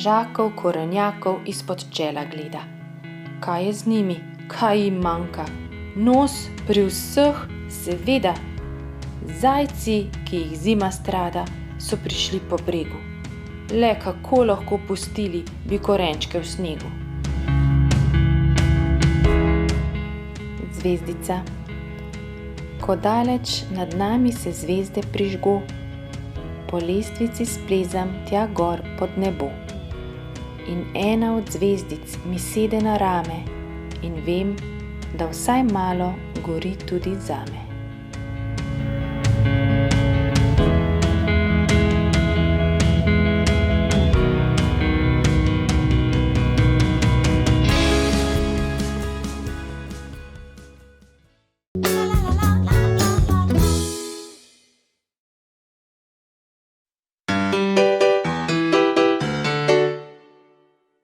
Knežakov, korenjakov izpod čela gleda. Kaj je z njimi? Kaj jim manjka? Nos pri vseh, seveda. Zajci, ki jih zima strada, so prišli po bregu. Le kako lahko pustili bi korenčke v snegu. Zvezdica. Ko daleč nad nami se zvezde prižgo, po lestvici splezam tja gor pod nebo. In ena od zvezdic mi sede na rame in vem, da vsaj malo gori tudi zame.